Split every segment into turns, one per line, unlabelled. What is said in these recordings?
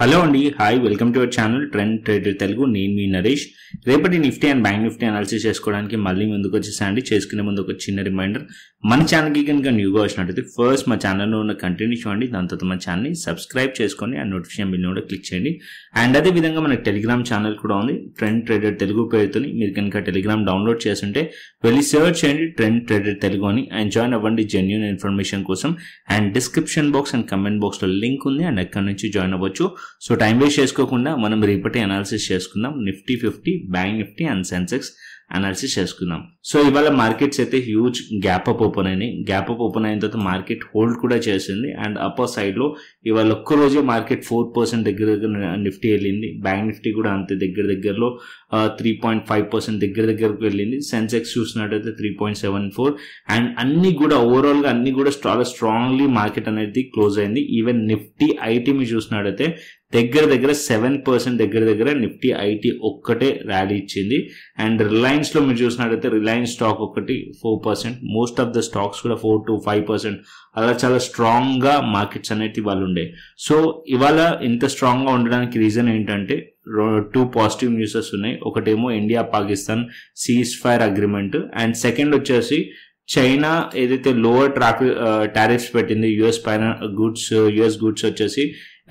Hello అండి, hi, welcome to our channel trend trader Telugu. నేను మీ నరేష్. రేపటి Nifty and bank Nifty analysis చేసుకోవడానికి మళ్ళీ ముందుకు వచ్చేసండి. చేసుకునే ముందు ఒక చిన్న రిమైండర్, మన ఛానల్కి కనుక న్యూగా వచ్చినట్టయితే ఫస్ట్ మా ఛానల్లో ఉన్న కంటెంట్ చూడండి, దాని తర్వాత మన ఛానల్ని సబ్స్క్రైబ్ చేసుకొని అండ్ నోటిఫికేషన్ బిల్ కూడా క్లిక్ చేయండి. అండ్ అదే విధంగా మనకి టెలిగ్రామ్ ఛానల్ కూడా ఉంది, ట్రెండ్ ట్రేడర్ తెలుగు పేరుతో. మీరు కనుక టెలిగ్రామ్ డౌన్లోడ్ చేస్తుంటే వెళ్ళి సర్చ్ చేయండి ట్రెండ్ ట్రేడర్ తెలుగు అని, అండ్ జాయిన్ అవ్వండి జెన్యూన్ ఇన్ఫర్మేషన్ కోసం. And description box and comment బాక్స్లో లింక్ ఉంది, అండ్ అక్కడ నుంచి జాయిన్ అవ్వచ్చు. సో టైం వేస్ట్ చేసుకోకుండా మనం రేపటి అనాలిసిస్ చేసుకుందాం. Nifty 50, bank Nifty and Sensex analysis చేసుకుందాం. సో ఇవాళ మార్కెట్స్ అయితే హ్యూజ్ గ్యాప్ అప్ ఓపెన్ అయినాయి. గ్యాప్ అప్ ఓపెన్ అయిన తర్వాత మార్కెట్ హోల్డ్ కూడా చేసింది. అండ్ అప్పర్ సైడ్ లో ఇవాళ ఒక్కరోజే మార్కెట్ 4% దగ్గర నిఫ్టీ వెళ్ళింది. బ్యాంక్ నిఫ్టీ కూడా అంతే దగ్గరలో 3.5% దగ్గరకు వెళ్ళింది. సెన్సెక్స్ చూసినట్టయితే 3.74. అండ్ అన్ని కూడా ఓవరాల్ గా అన్ని కూడా చాలా స్ట్రాంగ్లీ మార్కెట్ అనేది క్లోజ్ అయింది. ఈవెన్ నిఫ్టీ ఐటీ మీరు చూసినట్టయితే దగ్గర 7% దగ్గర నిఫ్టీ ఐటీ ఒక్కటే ర్యాలీ ఇచ్చింది. అండ్ రిలయన్స్ లో మీరు చూసినట్టయితే రిలయన్స్ స్టాక్ ఒకటి 4%, మోస్ట్ ఆఫ్ ద స్టాక్స్ కూడా 4 to 5% అలా చాలా స్ట్రాంగ్ గా మార్కెట్స్ అనేవి వాళ్ళు ఉండే. సో ఇవాళ ఇంత స్ట్రాంగ్ గా ఉండడానికి రీజన్ ఏంటంటే 2 పాజిటివ్ న్యూసెస్ ఉన్నాయి. ఒకటేమో India Pakistan cease fire agreement, and second వచ్చేసి చైనా ఏదైతే లోవర్ టారిఫ్స్ పెట్టింది యుఎస్ పైన యుఎస్ గుడ్స్ వచ్చేసి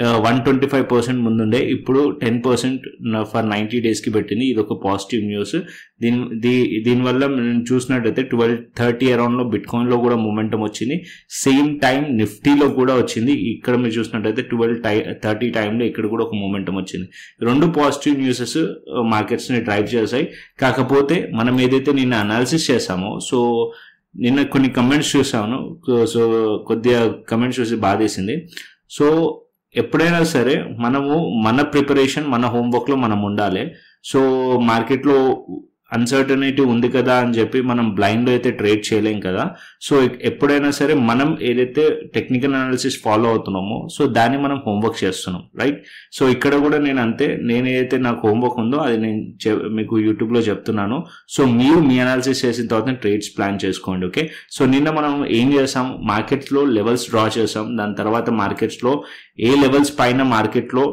125% ముందుండే, ఇప్పుడు 10% ఫర్ 90 days కి పెట్టింది. ఇది ఒక పాజిటివ్ న్యూస్. దీనివల్ల మనం చూసినట్టయితే 12:30 అరౌండ్ లో బిట్ కాయిన్ లో కూడా మూమెంటం వచ్చింది. సేమ్ టైం నిఫ్టీలో కూడా వచ్చింది. ఇక్కడ మీరు చూసినట్టయితే 12:30 టైంలో ఇక్కడ కూడా ఒక మూమెంటం వచ్చింది. రెండు పాజిటివ్ న్యూసెస్ మార్కెట్స్ ని డ్రైవ్ చేశాయి. కాకపోతే మనం ఏదైతే నిన్న అనాలిసిస్ చేసామో, సో నిన్న కొన్ని కమెంట్స్ చూసాను. సో కొద్దిగా కమెంట్స్ చూసి బాధేసింది. సో ఎప్పుడైనా సరే మనము మన ప్రిపరేషన్, మన హోంవర్క్ లో మనం ఉండాలి. సో మార్కెట్ లో అన్సర్టనిటీ ఉంది కదా అని చెప్పి మనం బ్లైండ్ లో అయితే ట్రేడ్ చేయలేం కదా. సో ఎప్పుడైనా సరే మనం ఏదైతే టెక్నికల్ అనాలిసిస్ ఫాలో అవుతున్నామో సో దాన్ని మనం హోంవర్క్ చేస్తున్నాం, రైట్? సో ఇక్కడ కూడా నేను అంతే, నేను ఏదైతే నాకు హోంవర్క్ ఉందో అది నేను మీకు యూట్యూబ్ లో చెప్తున్నాను. సో మీరు మీ అనాలిసిస్ చేసిన తర్వాత ట్రేడ్స్ ప్లాన్ చేసుకోండి, ఓకే? సో నిన్న మనం ఏం చేసాం, మార్కెట్స్ లో లెవెల్స్ డ్రా చేసాం. దాని తర్వాత మార్కెట్స్ లో ఏ లెవెల్స్ పైన మార్కెట్ లో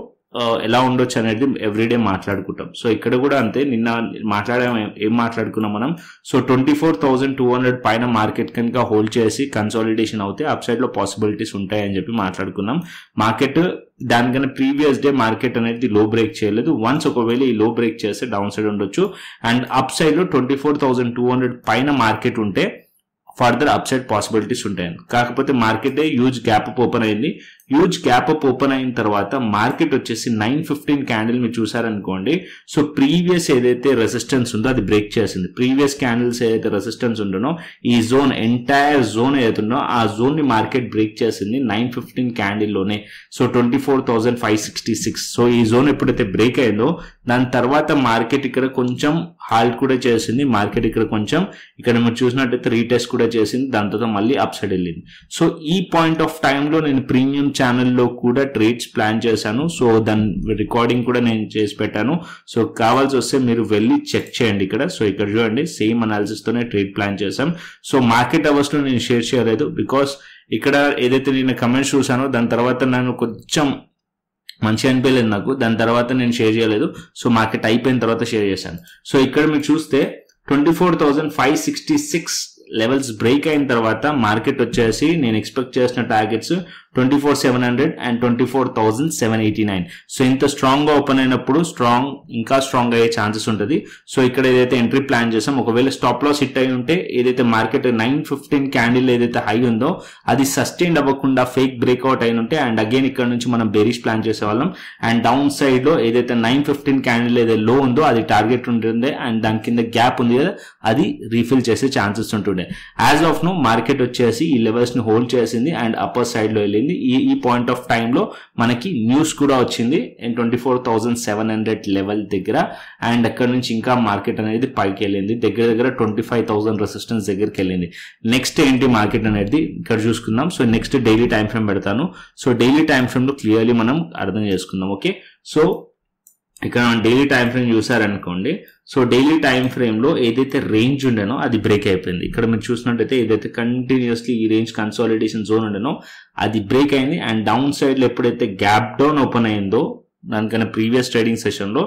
ఎలా ఉండొచ్చు అనేది ఎవ్రీడే మాట్లాడుకుంటాం. సో ఇక్కడ కూడా అంతే, నిన్న ఏం మాట్లాడుకున్నాం మనం. సో 24,200 పైన మార్కెట్ కనుక హోల్డ్ చేసి కన్సాలిడేషన్ అవుతే అప్ సైడ్ లో పాసిబిలిటీస్ ఉంటాయని చెప్పి మాట్లాడుకున్నాం. మార్కెట్ దానికన్నా ప్రీవియస్ డే మార్కెట్ అనేది లో బ్రేక్ చేయలేదు. వన్స్ ఒకవేళ ఈ లో బ్రేక్ చేస్తే డౌన్ సైడ్ ఉండొచ్చు. అండ్ అప్ సైడ్ లో 24,200 పైన మార్కెట్ ఉంటే ఫర్దర్ అప్ సైడ్ పాసిబిలిటీస్ ఉంటాయి. కాకపోతే market huge gap up open అయింది. హ్యూజ్ గ్యాప్ అప్ ఓపెన్ అయిన తర్వాత మార్కెట్ వచ్చేసి 9:15 క్యాండిల్ మీరు చూసారనుకోండి. సో ప్రీవియస్ ఏదైతే రెసిస్టెన్స్ ఉందో అది బ్రేక్ చేసింది. ప్రీవియస్ క్యాండిల్స్ ఏదైతే రెసిస్టెన్స్ ఉండనో ఈ జోన్, ఎంటైర్ జోన్ ఏదైతే ఉందో ఆ జోన్ ని మార్కెట్ బ్రేక్ చేసింది 9:15 క్యాండిల్ లోనే. సో 24,566. సో ఈ జోన్ ఎప్పుడైతే బ్రేక్ అయిందో దాని తర్వాత మార్కెట్ ఇక్కడ కొంచెం హాల్ట్ కూడా చేసింది. మార్కెట్ ఇక్కడ మీరు చూసినట్టయితే రీటెస్ట్ కూడా చేసింది. దాని తర్వాత మళ్ళీ అప్ సైడ్ వెళ్ళింది. సో ఈ పాయింట్ ఆఫ్ టైంలో నేను ప్రీమియం ఛానల్లో కూడా ట్రేడ్స్ ప్లాన్ చేశాను. సో దాని రికార్డింగ్ కూడా నేను చేసి పెట్టాను. సో కావాల్సి వస్తే మీరు వెళ్ళి చెక్ చేయండి ఇక్కడ. సో ఇక్కడ చూడండి, సేమ్ అనాలిసిస్ తోనే ట్రేడ్ ప్లాన్ చేశాం. సో మార్కెట్ అవర్స్ లో నేను షేర్ చేయలేదు, బికాస్ ఇక్కడ ఏదైతే నేను కమెంట్స్ చూసానో దాని తర్వాత నేను కొంచెం మంచిగా అనిపించలేదు నాకు. దాని తర్వాత నేను షేర్ చేయలేదు. సో మార్కెట్ అయిపోయిన తర్వాత షేర్ చేశాను. సో ఇక్కడ మీరు చూస్తే 24,566 లెవెల్స్ బ్రేక్ అయిన తర్వాత మార్కెట్ వచ్చేసి నేను ఎక్స్పెక్ట్ చేసిన టార్గెట్స్ 24,700 అండ్ 24,789. సో ఇంత స్ట్రాంగ్ గా ఓపెన్ అయినప్పుడు ఇంకా స్ట్రాంగ్ అయ్యే ఛాన్సెస్ ఉంటుంది. సో ఇక్కడ ఏదైతే ఎంట్రీ ప్లాన్ చేసాం, ఒకవేళ స్టాప్ లాస్ హిట్ అయి ఉంటే ఏదైతే మార్కెట్ 9:15 క్యాండిల్ ఏదైతే హై ఉందో అది సస్టైన్ అవ్వకుండా ఫేక్ బ్రేక్అవుట్ అయిన ఉంటే అండ్ అగైన్ ఇక్కడ నుంచి మనం బెరిష్ ప్లాన్ చేసేవాళ్ళం. అండ్ డౌన్ సైడ్ లో ఏదైతే 9:15 క్యాండిల్ ఏదైతే లో ఉందో అది టార్గెట్ ఉంటుంది. అండ్ దాని కింద గ్యాప్ ఉంది కదా, అది రీఫిల్ చేసే ఛాన్సెస్ ఉంటుండే. యాజ్ ఆఫ్ నో మార్కెట్ వచ్చేసి ఈ లెవెల్స్ ని హోల్డ్ చేసింది అండ్ అప్పర్ సైడ్ లో వెళ్ళింది. ఈ పాయింట్ ఆఫ్ టైమ్ లో మనకి న్యూస్ కూడా వచ్చింది 24,700 లెవెల్ దగ్గర. అండ్ అక్కడ నుంచి ఇంకా మార్కెట్ అనేది పైకి వెళ్ళింది. దగ్గర 25,000 రెసిస్టెన్స్ దగ్గరికి వెళ్ళింది. నెక్స్ట్ ఏంటి మార్కెట్ అనేది ఇక్కడ చూసుకుందాం. So next daily time frame పెడతాను. సో డైలీ టైం ఫ్రేమ్ లో క్లియర్లీ మనం అర్థం చేసుకుందాం, ఓకే? సో ఇక్కడ మనం డైలీ టైం ఫ్రేమ్ చూసారనుకోండి, సో డైలీ టైం ఫ్రేమ్ లో ఏదైతే రేంజ్ ఉండేనో అది బ్రేక్ అయిపోయింది. ఇక్కడ మీరు చూసినట్టయితే ఏదైతే కంటిన్యూస్లీ ఈ రేంజ్ కన్సాలిడేషన్ జోన్ ఉండేనో అది బ్రేక్ అయింది. అండ్ డౌన్ సైడ్ లో ఎప్పుడైతే గ్యాప్ డౌన్ ఓపెన్ అయిందో దానికన్నా ప్రీవియస్ ట్రేడింగ్ సెషన్ లో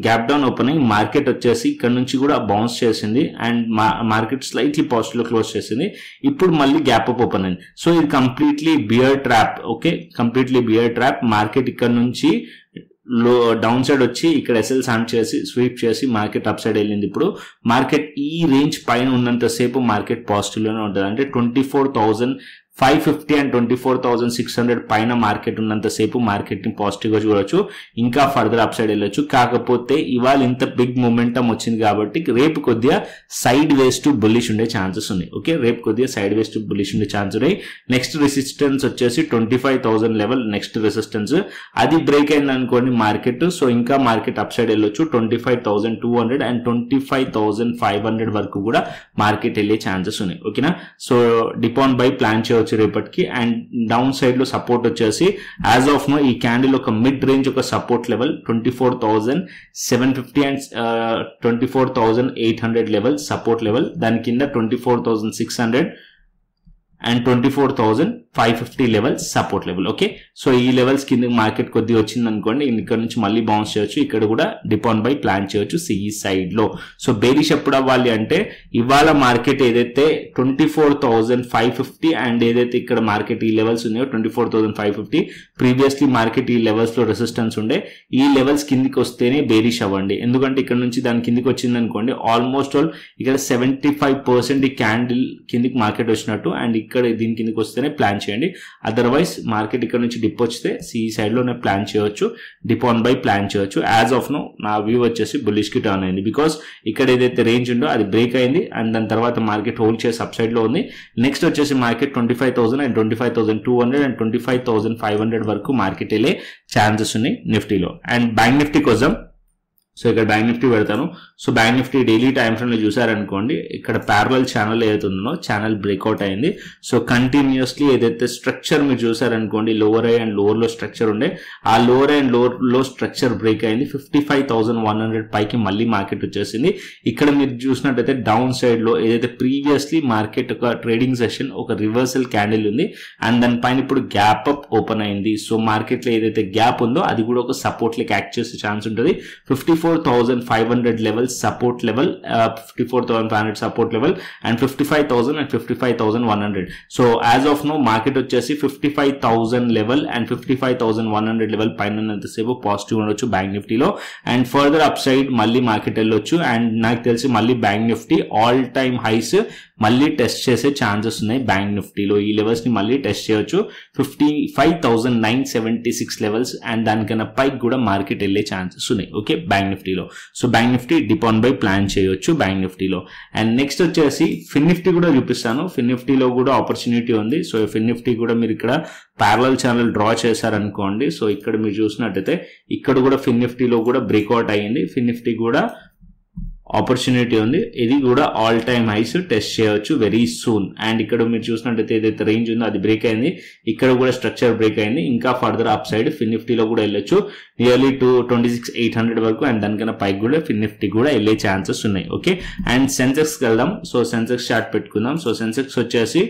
గ్యాప్ డౌన్ ఓపెన్ అయ్యి మార్కెట్ వచ్చేసి ఇక్కడ నుంచి కూడా బౌన్స్ చేసింది అండ్ మార్కెట్ స్లైట్లీ పాజిటివ్ లో క్లోజ్ చేసింది. ఇప్పుడు మళ్ళీ గ్యాప్ అప్ ఓపెన్ అయింది. సో ఇది completely bear trap. Okay, completely bear trap. Market ఇక్కడ నుంచి డౌన్ సైడ్ వచ్చి ఇక్కడ ఎస్ఎల్ సాన్ చేసి స్వీప్ చేసి మార్కెట్ అప్ సైడ్ వెళ్ళింది. ఇప్పుడు మార్కెట్ ఈ రేంజ్ పైన ఉన్నంతసేపు మార్కెట్ పాజిటివ్ లోనే ఉంటుంది. అంటే 24,550 అండ్ 24,600 పైన మార్కెట్ ఉన్నంతసేపు మార్కెట్ ని పాజిటివ్ గా చూడొచ్చు, ఇంకా ఫర్దర్ అప్ సైడ్ వెళ్ళొచ్చు. కాకపోతే ఇవాళ ఇంత బిగ్ మొమెంటం వచ్చింది కాబట్టి రేపు కొద్దిగా సైడ్ వేస్ టు బుల్లిష్ ఉండే ఛాన్సెస్ ఉన్నాయి. ఓకే, రేపు కొద్దిగా సైడ్ వేస్ టు బుల్లిష్ ఉండే ఛాన్స్ ఉన్నాయి. నెక్స్ట్ రెసిస్టెన్స్ వచ్చేసి 25,000 లెవెల్ నెక్స్ట్ రెసిస్టెన్స్. అది బ్రేక్ అయింది అనుకోండి మార్కెట్, సో ఇంకా మార్కెట్ అప్ సైడ్ వెళ్ళొచ్చు. 25,200 అండ్ 25,500 వరకు కూడా మార్కెట్ వెళ్ళే ఛాన్సెస్ ఉన్నాయి. ఓకేనా, సో డిపాన్ బై ప్లాన్ చేయవచ్చు రేపటికి. అండ్ డౌన్ సైడ్ లో సపోర్ట్ వచ్చేసి యాజ్ ఆఫ్ నో ఈ క్యాండిల్ ఒక మిడ్ రేంజ్ ఒక support level 24,750 and 24,800 level support level. దాని కింద 24,600 and 24,550 level support level. Okay, so ఈ లెవెల్స్ కింద మార్కెట్ కొద్దిగా వచ్చింది అనుకోండి, ఇక్కడ నుంచి మళ్ళీ బౌన్స్ చేయొచ్చు. ఇక్కడ కూడా డిపాన్ బై ప్లాన్ చేయొచ్చు సిఈ సైడ్ లో. సో బేరిష్ ఎప్పుడు అవ్వాలి అంటే ఇవాళ మార్కెట్ ఏదైతే 24,550 అండ్ ఏదైతే ఇక్కడ మార్కెట్ ఈ లెవెల్స్ ఉన్నాయో 24,550 ప్రీవియస్లీ మార్కెట్ ఈ లెవెల్స్ లో రెసిస్టెన్స్ ఉండే, ఈ లెవెల్స్ కిందికి వస్తేనే బేరిష్ అవ్వండి. ఎందుకంటే ఇక్కడ నుంచి దాని కిందికి వచ్చింది అనుకోండి ఆల్మోస్ట్ ఆల్ ఇక్కడ 75% ఈ క్యాండిల్ కిందికి మార్కెట్ వచ్చినట్టు. అండ్ ఇక్కడ దీని కిందకి వస్తేనే ప్లాన్ చేయండి. అదర్వైజ్ మార్కెట్ ఇక్కడ నుంచి డిప్ వస్తే సిఈ సైడ్ లోనే ప్లాన్ చేయొచ్చు, డిపాన్ బై ప్లాన్ చేయొచ్చు. యాజ్ ఆఫ్ నో నా వ్యూ వచ్చేసి బుల్లిష్ కి టర్న్ అయింది. బికాస్ ఇక్కడ ఏదైతే రేంజ్ ఉందో అది బ్రేక్ అయింది అండ్ దాని తర్వాత మార్కెట్ హోల్డ్ చేసి అప్ సైడ్ లో ఉంది. నెక్స్ట్ వచ్చేసి మార్కెట్ 25,000 అండ్ 25,200 అండ్ 25,500 వరకు మార్కెట్ వెళ్ళే ఛాన్సెస్ ఉన్నాయి నిఫ్టీలో. అండ్ బ్యాంక్ నిఫ్టీ కోసం సో ఇక్కడ బ్యాంక్ నిఫ్టీ పెడతాను. So bank Nifty daily time frame లో చూసారనుకోండి, ఇక్కడ ప్యారలల్ ఛానల్ ఏదైతే ఉందో ఛానల్ బ్రేక్అవుట్ అయింది. సో కంటిన్యూస్లీ ఏదైతే స్ట్రక్చర్ మీరు చూసారనుకోండి lower high and lower low structure ఉండే, ఆ lower and lower low structure break అయింది. 55,100 పైకి మళ్ళీ మార్కెట్ వచ్చేసింది. ఇక్కడ మీరు చూసినట్టయితే డౌన్ సైడ్ లో ఏదైతే ప్రీవియస్లీ మార్కెట్ ఒక ట్రేడింగ్ సెషన్ ఒక రివర్సల్ క్యాండిల్ ఉంది అండ్ దాని పైన ఇప్పుడు గ్యాప్ అప్ ఓపెన్ అయింది. సో మార్కెట్ లో ఏదైతే గ్యాప్ ఉందో అది కూడా ఒక సపోర్ట్ లెక్క యాక్ట్ చేసే ఛాన్స్ ఉంటుంది. 54,500 level support level, 54,500 support level and 55,000 and 55,100. So as of now market వచ్చేసి 55,000 లెవెల్ అండ్ 55,100 లెవెల్ పైన ఉన్నంతసేపు పాజిటివ్ ఉండొచ్చు బ్యాంక్ నిఫ్టీలో. అండ్ ఫర్దర్ అప్ సైడ్ మళ్ళీ మార్కెట్ వెళ్ళొచ్చు. అండ్ నాకు తెలిసి మళ్ళీ Bank Nifty all time highs మళ్ళీ టెస్ట్ చేసే ఛాన్సెస్ ఉన్నాయి బ్యాంక్ నిఫ్టీలో. ఈ లెవెల్స్ ని మళ్ళీ టెస్ట్ చేయొచ్చు 55,976 లెవెల్స్ అండ్ దానికన్నా పైకి కూడా మార్కెట్ వెళ్ళే ఛాన్సెస్ ఉన్నాయి. ఓకే, బ్యాంక్ నిఫ్టీలో. So bank Nifty dip and buy plan చేయొచ్చు బ్యాంక్ నిఫ్టీలో. అండ్ నెక్స్ట్ వచ్చేసి ఫిన్ నిఫ్టీ కూడా చూపిస్తాను. ఫిన్ నిఫ్టీలో కూడా ఆపర్చునిటీ ఉంది. సో ఫిన్ నిఫ్టీ కూడా మీరు ఇక్కడ ప్యారలల్ ఛానల్ డ్రా చేశారనుకోండి, సో ఇక్కడ మీరు చూసినట్టయితే ఇక్కడ కూడా ఫిన్ నిఫ్టీలో కూడా బ్రేక్అవుట్ అయ్యింది. ఫిన్ నిఫ్టీ కూడా ఆపర్చునిటీ ఉంది. ఇది కూడా ఆల్ టైమ్ హైస్ టెస్ట్ చేయొచ్చు వెరీ సూన్. అండ్ ఇక్కడ మీరు చూసినట్టయితే ఏదైతే రేంజ్ ఉందో అది బ్రేక్ అయింది. ఇక్కడ కూడా స్ట్రక్చర్ బ్రేక్ అయింది. ఇంకా ఫర్దర్ అప్ సైడ్ ఫిన్ నిఫ్టీలో కూడా వెళ్ళొచ్చు నియర్లీ 26,800 వరకు అండ్ దానికన్నా పైకి కూడా ఫిన్ నిఫ్టీ కూడా వెళ్ళే ఛాన్సెస్ ఉన్నాయి. ఓకే, అండ్ సెన్సెక్స్ వెళ్దాం. సో సెన్సెక్స్ చార్ట్ పెట్టుకుందాం. సో సెన్సెక్స్ వచ్చేసి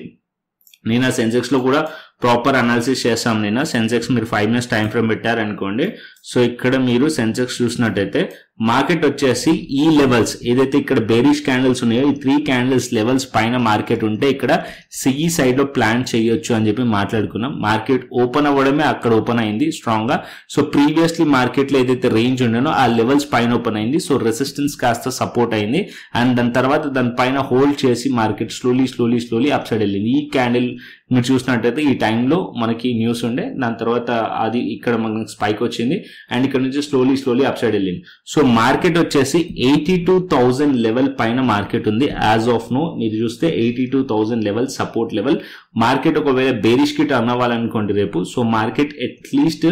నేను సెన్సెక్స్ లో కూడా ప్రాపర్ అనాలిసిస్ చేస్తాం. నేను సెన్సెక్స్ మీరు 5 minutes టైం ఫ్రేమ్ పెట్టారనుకోండి, సో ఇక్కడ మీరు సెన్సెక్స్ చూసినట్టయితే మార్కెట్ వచ్చేసి ఈ లెవెల్స్ ఏదైతే ఇక్కడ బేరిష్ క్యాండిల్స్ ఉన్నాయో ఈ 3 క్యాండిల్స్ లెవెల్స్ పైన మార్కెట్ ఉంటే ఇక్కడ సిఈ సైడ్ లో ప్లాన్ చేయొచ్చు అని చెప్పి మాట్లాడుకున్నాం. మార్కెట్ ఓపెన్ అవ్వడమే అక్కడ ఓపెన్ అయింది స్ట్రాంగ్ గా. సో ప్రీవియస్లీ మార్కెట్ లో ఏదైతే రేంజ్ ఉండేనో ఆ లెవెల్స్ పైన ఓపెన్ అయింది. సో రెసిస్టెన్స్ కాస్త సపోర్ట్ అయింది అండ్ దాని తర్వాత దాని పైన హోల్డ్ చేసి మార్కెట్ స్లోలీ అప్ సైడ్ వెళ్ళింది. ఈ క్యాండిల్ మీరు చూసినట్టయితే ఈ టైంలో మనకి న్యూస్ ఉండే, దాని తర్వాత అది ఇక్కడ మనకి స్పైక్ వచ్చింది అండ్ ఇక్కడ నుంచి స్లోలీ అప్ సైడ్ వెళ్ళింది. సో మార్కెట్ వచ్చేసి 82,000 లెవెల్ పైన మార్కెట్ ఉంది. యాజ్ ఆఫ్ నో మీరు చూస్తే 82,000 లెవెల్ సపోర్ట్ లెవెల్ మార్కెట్ ఒకవేళ బేరిష్ కి టర్న్ అవ్వాలనుకోండి రేపు, సో మార్కెట్ అట్లీస్ట్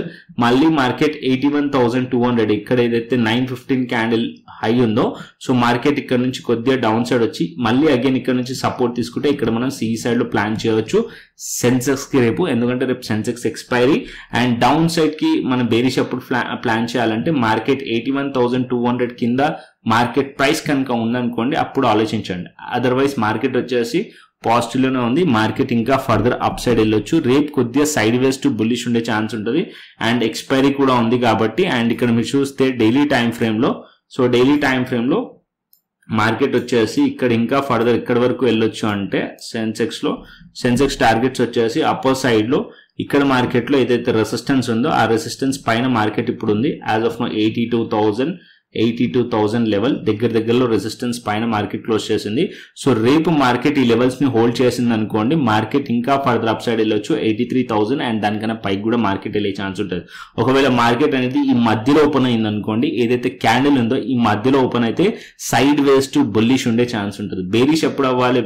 మళ్ళీ మార్కెట్ 81,200 ఇక్కడ ఏదైతే 915 క్యాండిల్ హై ఉందో, సో మార్కెట్ ఇక్కడ నుంచి కొద్దిగా డౌన్ సైడ్ వచ్చి మళ్ళీ అగైన్ ఇక్కడ నుంచి సపోర్ట్ తీసుకుంటే ఇక్కడ మనం సి సైడ్ లో ప్లాన్ చేయవచ్చు సెన్సెక్స్ కి రేపు. ఎందుకంటే రేపు Sensex expiry and down side కి మనం బేరిష్ అప్పుడు ప్లాన్ చేయాలంటే మార్కెట్ 81,200 కింద మార్కెట్ ప్రైస్ కనుక ఉందనుకోండి అప్పుడు ఆలోచించండి. అదర్వైజ్ మార్కెట్ వచ్చేసి పాజిటివ్ లోనే ఉంది, మార్కెట్ ఇంకా ఫర్దర్ అప్ సైడ్ వెళ్ళొచ్చు. రేపు కొద్దిగా సైడ్ వేస్ టు బుల్లిష్ ఉండే ఛాన్స్ ఉంటుంది అండ్ ఎక్స్పైరీ కూడా ఉంది కాబట్టి. అండ్ ఇక్కడ మీరు చూస్తే డైలీ టైం ఫ్రేమ్ లో, సో డైలీ టైం ఫ్రేమ్ లో మార్కెట్ వచ్చేసి ఇక్కడ ఇంకా ఫర్దర్ ఇక్కడ వరకు వెళ్ళొచ్చు అంటే సెన్సెక్స్ టార్గెట్స్ వచ్చేసి అప్పర్ సైడ్ లో ఇక్కడ మార్కెట్ లో ఏదైతే రెసిస్టెన్స్ ఉందో ఆ రెసిస్టెన్స్ పైన మార్కెట్ ఇప్పుడు ఉంది. యాజ్ ఆఫ్ నో 82,000 లెవెల్ దగ్గరలో రెసిస్టెన్స్ పైన మార్కెట్ క్లోజ్ చేసింది. సో రేపు మార్కెట్ ఈ లెవెల్స్ ని హోల్డ్ చేసింది అనుకోండి, మార్కెట్ ఇంకా ఫర్దర్ అప్ సైడ్ వెళ్ళొచ్చు 83,000 అండ్ దానికన్నా పైకి కూడా మార్కెట్ వెళ్ళే ఛాన్స్ ఉంటుంది. ఒకవేళ మార్కెట్ అనేది ఈ మధ్యలో ఓపెన్ అయింది అనుకోండి, ఏదైతే క్యాండిల్ ఉందో ఈ మధ్యలో ఓపెన్ అయితే సైడ్ వేస్ టు బుల్లిష్ ఉండే ఛాన్స్ ఉంటుంది. బేరిష్ ఎప్పుడు అవ్వాలి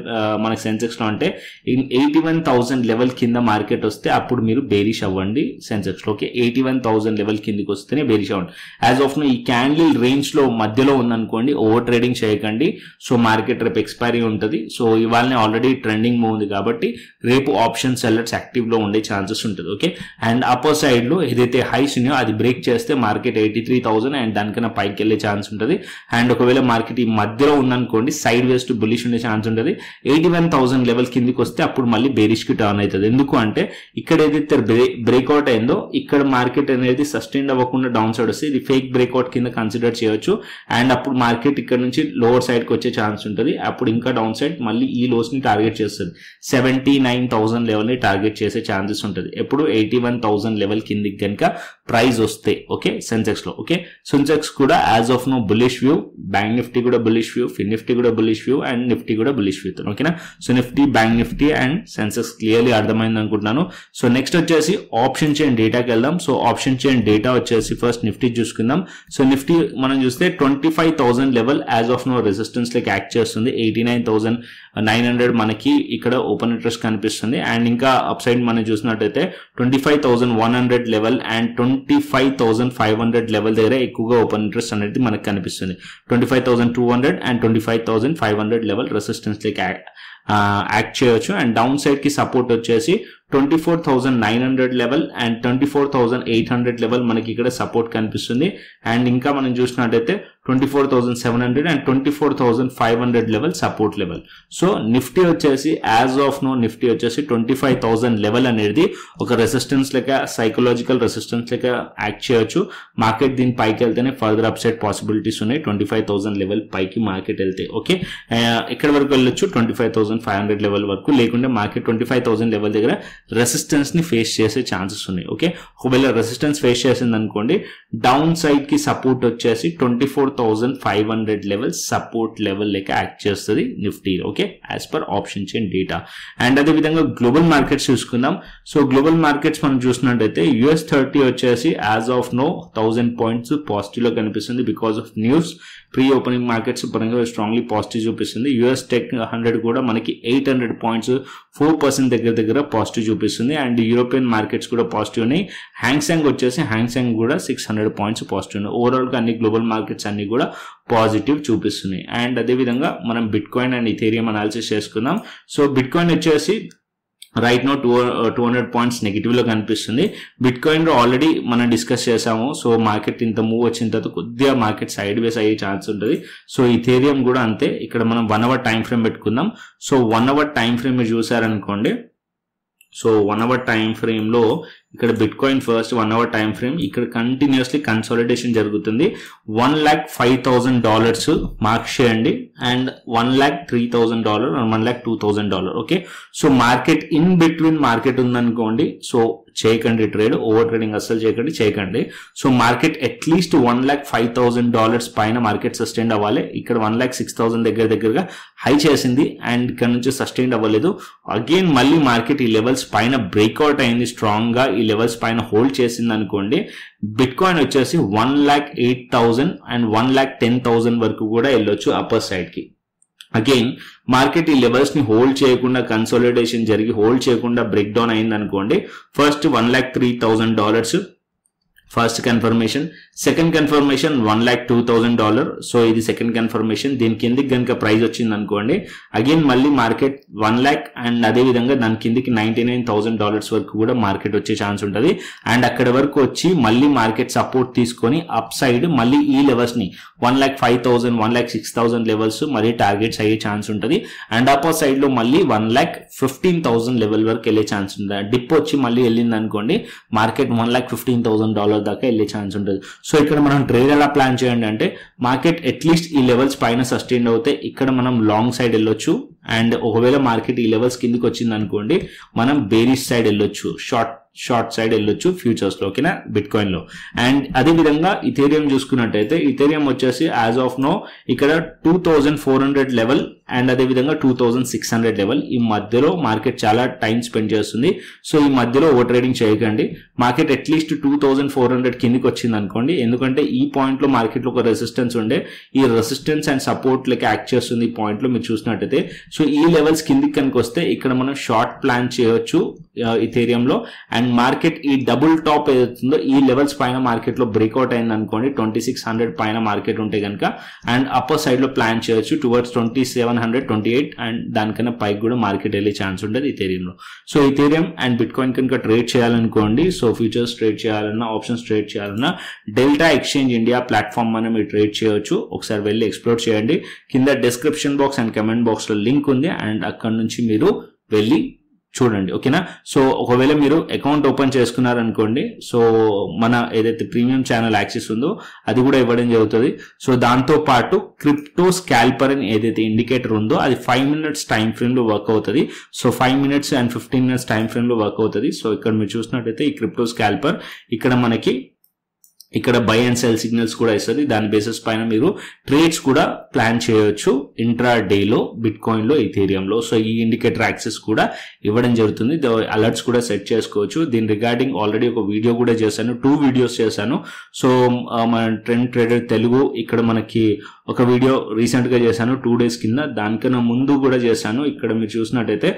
మనకి సెన్సెక్స్ లో అంటే 81,000 లెవెల్ కింద మార్కెట్ వస్తే అప్పుడు మీరు బేరిష్ అవ్వండి సెన్సెక్స్ లో. ఓకే, 81,000 లెవెల్ కిందికి వస్తేనే బేరిష్ అవ్వండి. యాజ్ ఆఫ్ నో ఈ క్యాండిల్ రేంజ్ లో మధ్యలో ఉందనుకోండి ఓవర్ ట్రేడింగ్ చేయకండి. సో మార్కెట్ రేపు ఎక్స్పైరీ ఉంటుంది. సో ఇవాళనే ఆల్రెడీ ట్రెండింగ్ మూవ్ ఉంది కాబట్టి రేపు ఆప్షన్ సెల్లర్స్ యాక్టివ్ లో ఉండే ఛాన్సెస్ ఉంటుంది. ఓకే, అండ్ అప్పర్ సైడ్ లో ఏదైతే హైస్ ఉన్నాయో అది బ్రేక్ చేస్తే మార్కెట్ 83,000 అండ్ దానికన్నా పైకి వెళ్ళే ఛాన్స్ ఉంటుంది. అండ్ ఒకవేళ మార్కెట్ ఈ మధ్యలో ఉందనుకోండి సైడ్ వేస్ టు బుల్లిష్ ఉండే ఛాన్స్ ఉంటుంది. 81,000 లెవెల్ కిందికి వస్తే అప్పుడు మళ్ళీ బేరిష్ కి టర్న్ అవుతుంది. ఎందుకు అంటే ఇక్కడ ఏదైతే బ్రేక్అవుట్ అయిందో ఇక్కడ మార్కెట్ అనేది సస్టైన్ అవ్వకుండా డౌన్ సైడ్ వస్తే ఇది ఫేక్ బ్రేక్అవుట్ కింద కన్సిడర్ చేయొచ్చు. అండ్ అప్పుడు మార్కెట్ ఇక్కడ నుంచి లోవర్ సైడ్ కి వచ్చే ఛాన్స్ ఉంటుంది. అప్పుడు ఇంకా డౌన్ సైడ్ మళ్ళీ ఈ లోస్ ని టార్గెట్ చేస్తుంది. 79,000 లెవెల్ ని టార్గెట్ చేసే ఛాన్సెస్ ఉంటుంది ఎప్పుడు 81,000 లెవెల్ కిందికి కనుక ప్రైస్ వస్తే. ఓకే, సెన్సెక్స్ లో. ఓకే, సెన్సెక్స్ కూడా as of now bullish view, Bank Nifty కూడా బుల్లిష్ వ్యూ, ఫిన్ నిఫ్టీ కూడా బుల్లిష్ వ్యూ అండ్ నిఫ్టీ కూడా బుల్లిష్ వ్యూ. ఓకేనా, so Nifty, Bank Nifty and Sensex clearly అర్థమైంది అనుకుంటున్నాను. సో నెక్స్ట్ వచ్చేసి ఆప్షన్ చైన్ డేటాకి వెళ్దాం. సో ఆప్షన్ చైన్ డేటా వచ్చేసి ఫస్ట్ నిఫ్టీ చూసుకుందాం. సో నిఫ్టీ మనం చూస్తే 25,000 level as of now resistance like act చేస్తుంది. 89,900 మనకి ఇక్కడ ఓపెన్ ఇంట్రెస్ట్ కనిపిస్తుంది. అండ్ ఇంకా అప్ సైడ్ మనం చూసినట్టయితే 25,100 లెవెల్ అండ్ 25,500 లెవెల్ దగ్గర ఎక్కువగా ఓపెన్ ఇంట్రెస్ట్ అనేది మనకు కనిపిస్తుంది. 25,200 and 25,500 level resistance like act చేయొచ్చు. అండ్ డౌన్ సైడ్ కి సపోర్ట్ వచ్చేసి 24,900 లెవెల్ అండ్ 24,800 లెవెల్ మనకి ఇక్కడ సపోర్ట్ కనిపిస్తుంది. అండ్ ఇంకా మనం చూసినట్టయితే 24,700 and 24,500 level support level. So Nifty వచ్చేసి యాజ్ ఆఫ్ నో నిఫ్టీ వచ్చేసి 25,000 లెవెల్ అనేది ఒక రెసిస్టెన్స్ లెక్క, సైకలాజికల్ రెసిస్టెన్స్ లెక్క యాక్ట్ చేయొచ్చు. మార్కెట్ దీని పైకి వెళ్తేనే ఫర్దర్ అప్ సైడ్ పాసిబిలిటీస్ ఉన్నాయి 25,000 లెవెల్ పైకి మార్కెట్ వెళ్తే. ఓకే, ఇక్కడ వరకు వెళ్ళొచ్చు 25,500 లెవెల్ వరకు, లేకుంటే మార్కెట్ 25,000 లెవెల్ దగ్గర రెసిస్టెన్స్ ని ఫేస్ చేసే ఛాన్సెస్ ఉన్నాయి. ఓకే, ఒకవేళ రెసిస్టెన్స్ ఫేస్ చేసింది అనుకోండి డౌన్ సైడ్ కి సపోర్ట్ వచ్చేసి 24,500 లెవెల్ సపోర్ట్ లెవెల్ లెక్క యాక్ట్ చేస్తుంది Nifty. Okay, as per option chain data. And అదే విధంగా గ్లోబల్ మార్కెట్స్ చూసుకుందాం. సో గ్లోబల్ మార్కెట్స్ మనం చూసినట్టయితే US30 వచ్చేసి as of now 1000 points positive లో కనిపిస్తుంది because of news. Pre opening markets పరంగా స్ట్రాంగ్లీ పాజిటివ్ చూపిస్తుంది. US Tech 100 కూడా మనకి 800 పాయింట్స్ 4% దగ్గర పాజిటివ్ చూపిస్తుంది. అండ్ యూరోపియన్ మార్కెట్స్ కూడా పాజిటివ్ ఉన్నాయి. హ్యాంగ్సెంగ్ వచ్చేసి హ్యాంగ్సెంగ్ కూడా 600 పాయింట్స్ పాజిటివ్ ఉన్నాయి. ఓవరాల్ గా అన్ని గ్లోబల్ మార్కెట్స్ అన్ని కూడా పాజిటివ్ చూపిస్తున్నాయి. అండ్ అదే విధంగా మనం bit coin and Ethereum analysis చేసుకుందాం. సో బిట్ కాయిన్ వచ్చేసి రైట్ నో 200 పాయింట్స్ నెగిటివ్ లో కనిపిస్తుంది. బిట్ కాయిన్ లో ఆల్రెడీ మనం డిస్కస్ చేసాము. సో మార్కెట్ ఇంత మూవ్ వచ్చిన తర్వాత కొద్దిగా మార్కెట్ సైడ్ వేస్ అయ్యే ఛాన్స్ ఉంటుంది. సో ఇథేరియం కూడా అంతే. ఇక్కడ మనం 1 అవర్ టైం ఫ్రేమ్ పెట్టుకుందాం. సో 1 అవర్ టైం ఫ్రేమ్ మీరు చూసారనుకోండి, సో 1 అవర్ టైం ఫ్రేమ్ లో ఇక్కడ bitcoin first 1 hour time frame ఇక్కడ కంటిన్యూస్లీ కన్సాలిడేషన్ జరుగుతుంది. $1,05,000 మార్క్ చేయండి and $1,03,000 $1,02,000. Okay, so market in between market ఉందనుకోండి, సో చేయకండి ట్రేడ్, ఓవర్ ట్రేడింగ్ అస్సలు చేయకండి. సో మార్కెట్ అట్లీస్ట్ $1,05,000 పైన మార్కెట్ సస్టైన్ అవ్వాలి. ఇక్కడ 1,06,000 దగ్గరగా హై చేసింది అండ్ ఇక్కడ నుంచి సస్టైన్ అవ్వలేదు. అగైన్ మళ్ళీ మార్కెట్ ఈ లెవెల్స్ పైన బ్రేక్అవుట్ అయింది, స్ట్రాంగ్ గా ఈ లెవెల్స్ పైన హోల్డ్ చేసింది అనుకోండి, బిట్ కాయిన్ వచ్చేసి 1,08,000 అండ్ 1,10,000 వరకు కూడా వెళ్ళొచ్చు అప్పర్ సైడ్ కి. అగైన్ మార్కెట్ ఈ లెవెల్స్ ని హోల్డ్ చేయకుండా కన్సాలిడేషన్ జరిగి హోల్డ్ చేయకుండా బ్రేక్ డౌన్ అయింది అనుకోండి, first $1,03,000 first confirmation, second confirmation $1,02,000. So ఇది సెకండ్ కన్ఫర్మేషన్. దీని కిందికి కనుక ప్రైస్ వచ్చింది అనుకోండి, అగైన్ మళ్ళీ మార్కెట్ 1 lakh అండ్ అదే విధంగా దాని కిందికి $99,000 వరకు కూడా మార్కెట్ వచ్చే ఛాన్స్ ఉంటుంది. అండ్ అక్కడ వరకు వచ్చి మళ్ళీ మార్కెట్ సపోర్ట్ తీసుకొని అప్ సైడ్ మళ్ళీ ఈ లెవెల్స్ ని 1,05,000 1,06,000 లెవెల్స్ మళ్ళీ టార్గెట్స్ అయ్యే ఛాన్స్ ఉంటుంది. అండ్ అప్పర్ సైడ్ లో మళ్ళీ 1,15,000 లెవెల్ వరకు వెళ్ళే ఛాన్స్ ఉంటుంది. డిప్ వచ్చి మళ్ళీ వెళ్ళింది అనుకోండి, మార్కెట్ $1,15,000 దాకా వెళ్ళే ఛాన్స్ ఉంటుంది. సో ఇక్కడ మనం ట్రేడ్ ఎలా ప్లాన్ చేయండి అంటే, మార్కెట్ అట్లీస్ట్ ఈ లెవెల్స్ పైన సస్టైన్ అవుతే ఇక్కడ మనం లాంగ్ సైడ్ వెళ్ళొచ్చు. అండ్ ఒకవేళ మార్కెట్ ఈ లెవెల్స్ కిందికి వచ్చింది అనుకోండి, మనం బేరిష్ సైడ్ వెళ్ళొచ్చు, షార్ట్ సైడ్ వెళ్ళొచ్చు ఫ్యూచర్స్ లో, ఓకేనా, బిట్ కాయిన్ లో. అండ్ అదే విధంగా ఇథేరియం చూసుకున్నట్టయితే, ఇథేరియం వచ్చేసి యాజ్ ఆఫ్ నో ఇక్కడ 2,400 లెవెల్ అండ్ అదే విధంగా 2,600 లెవెల్ ఈ మధ్యలో మార్కెట్ చాలా టైం స్పెండ్ చేస్తుంది. సో ఈ మధ్యలో ఓవర్ ట్రేడింగ్ చేయకండి. మార్కెట్ అట్లీస్ట్ 2,400 కిందికి వచ్చింది అనుకోండి, ఎందుకంటే ఈ పాయింట్ లో మార్కెట్ లో ఒక రెసిస్టెన్స్ ఉండే, ఈ రెసిస్టెన్స్ అండ్ సపోర్ట్ లెక్క యాక్ట్ చేస్తుంది ఈ పాయింట్ లో మీరు చూసినట్టయితే. సో ఈ లెవెల్స్ కిందికి కనుక వస్తే ఇక్కడ మనం షార్ట్ ప్లాన్ చేయొచ్చు ఇథేరియం లో. అండ్ మార్కెట్ ఈ డబుల్ టాప్ ఏదైతుందో ఈ లెవెల్స్ పైన మార్కెట్ లో బ్రేక్అవుట్ అయింది అనుకోండి, 2,600 పైన మార్కెట్ ఉంటే కనుక, అండ్ అప్పర్ సైడ్ లో ప్లాన్ చేయొచ్చు టువర్డ్స్ 2,728 అండ్ దానికన్నా పైకి కూడా మార్కెట్ వెళ్ళే ఛాన్స్ ఉంటుంది ఇథేరియం లో. So Ethereum and bit coin కనుక ట్రేడ్ చేయాలనుకోండి, సో ఫ్యూచర్స్ ట్రేడ్ చేయాలన్నా, ఆప్షన్స్ ట్రేడ్ చేయాలన్నా డెల్టా ఎక్స్చేంజ్ ఇండియా ప్లాట్ఫామ్ మనం మీరు ట్రేడ్ చేయొచ్చు. ఒకసారి వెళ్ళి ఎక్స్ప్లోర్ చేయండి. కింద description box and comment box లో లింక్ ఉంది, అండ్ అక్కడ నుంచి మీరు వెళ్ళి చూడండి, ఓకేనా. సో ఒకవేళ మీరు అకౌంట్ ఓపెన్ చేసుకున్నారనుకోండి, సో మన ఏదైతే ప్రీమియం ఛానల్ యాక్సెస్ ఉందో అది కూడా ఇవ్వడం జరుగుతుంది. సో దాంతో పాటు క్రిప్టో స్కాల్పర్ అని ఏదైతే ఇండికేటర్ ఉందో అది 5 minutes టైం ఫ్రేమ్ లో వర్క్ అవుతుంది. So 5 minutes and 15 minutes time frame లో వర్క్ అవుతుంది. సో ఇక్కడ మీరు చూసినట్టయితే ఈ క్రిప్టో స్కాల్పర్ ఇక్కడ మనకి ఇక్కడ బై అండ్ సెల్ సిగ్నల్స్ కూడా ఇస్తుంది. దాని బేసిస్ పైన మీరు ట్రేడ్స్ కూడా ప్లాన్ చేయొచ్చు ఇంట్రా డేలో బిట్ కాయిన్ లో, ఇథేరియం లో. సో ఈ ఇండికేటర్ యాక్సెస్ కూడా ఇవ్వడం జరుగుతుంది. అలర్ట్స్ కూడా సెట్ చేసుకోవచ్చు. దీని రిగార్డింగ్ ఆల్రెడీ ఒక వీడియో కూడా చేశాను, 2 వీడియోస్ చేశాను. సో మన ట్రెండ్ ట్రేడర్ తెలుగు ఇక్కడ మనకి ఒక వీడియో రీసెంట్ గా చేశాను 2 days కింద. దానికన్నా ముందు కూడా చేశాను. ఇక్కడ మీరు చూసినట్టయితే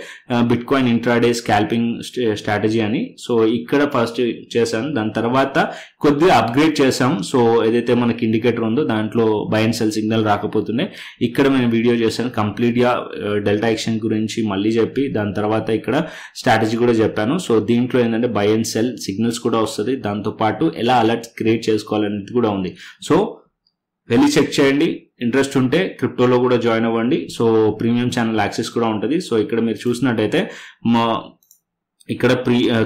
bit coin intraday scalping strategy అని. సో ఇక్కడ ఫస్ట్ చేశాను, దాని తర్వాత కొద్దిగా అప్గ్రేడ్ చేసాం. సో ఏదైతే మనకి ఇండికేటర్ ఉందో దాంట్లో బై అండ్ సెల్ సిగ్నల్ రాకపోతున్నాయి. ఇక్కడ నేను వీడియో చేశాను కంప్లీట్ గా డెల్టా ఎక్స్చేంజ్ గురించి మళ్ళీ చెప్పి, దాని తర్వాత ఇక్కడ స్ట్రాటజీ కూడా చెప్పాను. సో దీంట్లో ఏంటంటే బై అండ్ సెల్ సిగ్నల్స్ కూడా వస్తుంది, దాంతో పాటు ఎలా అలర్ట్ క్రియేట్ చేసుకోవాలనేది కూడా ఉంది. సో వెళ్ళి చెక్ చేయండి. ఇంట్రెస్ట్ ఉంటే క్రిప్టోలో కూడా జాయిన్ అవ్వండి. సో ప్రీమియం ఛానల్ యాక్సెస్ కూడా ఉంటుంది. సో ఇక్కడ మీరు చూసినట్టయితే ఇక్కడ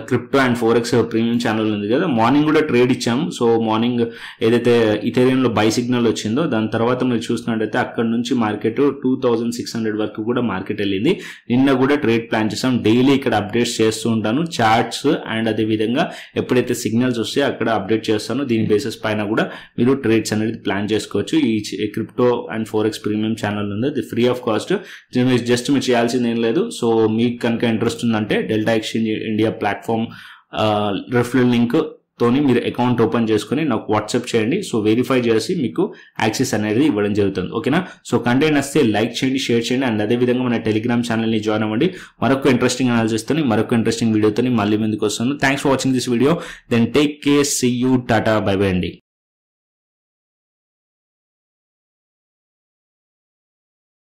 crypto and forex premium channel ఉంది కదా, మార్నింగ్ కూడా ట్రేడ్ ఇచ్చాము. సో మార్నింగ్ ఏదైతే ఇథేరియంలో బై సిగ్నల్ వచ్చిందో దాని తర్వాత మీరు చూసినట్టయితే అక్కడ నుంచి మార్కెట్ 2,600 వరకు కూడా మార్కెట్ వెళ్ళింది. నిన్న కూడా ట్రేడ్ ప్లాన్ చేసాం. డైలీ ఇక్కడ అప్డేట్స్ చేస్తూ ఉంటాను, చార్ట్స్ అండ్ అదే విధంగా ఎప్పుడైతే సిగ్నల్స్ వస్తే అక్కడ అప్డేట్ చేస్తాను. దీని బేసిస్ పైన కూడా మీరు ట్రేడ్స్ అనేది ప్లాన్ చేసుకోవచ్చు. ఈ crypto and forex premium channel ఉంది, అది ఫ్రీ ఆఫ్ కాస్ట్. జస్ట్ మీరు చేయాల్సింది ఏం లేదు. సో మీకు కనుక ఇంట్రెస్ట్ ఉందంటే delta exchange India platform referral link తోని మీరు అకౌంట్ ఓపెన్ చేసుకుని నాకు వాట్సాప్ చేయండి. సో వెరిఫై చేసి మీకు యాక్సెస్ అనేది ఇవ్వడం జరుగుతుంది, ఓకేనా. సో కంటెంట్ వస్తే లైక్ చేయండి, షేర్ చేయండి, అండ్ అదే విధంగా మన టెలిగ్రామ్ ఛానల్ ని జాయిన్ అవ్వండి. మరొక ఇంట్రెస్టింగ్ అనాలిసిస్ తోని మరొక ఇంట్రెస్టింగ్ వీడియోతో మళ్ళీ ముందుకు వస్తాను. Thanks for watching this video. Then take care, see you, tata, bye bye అండి.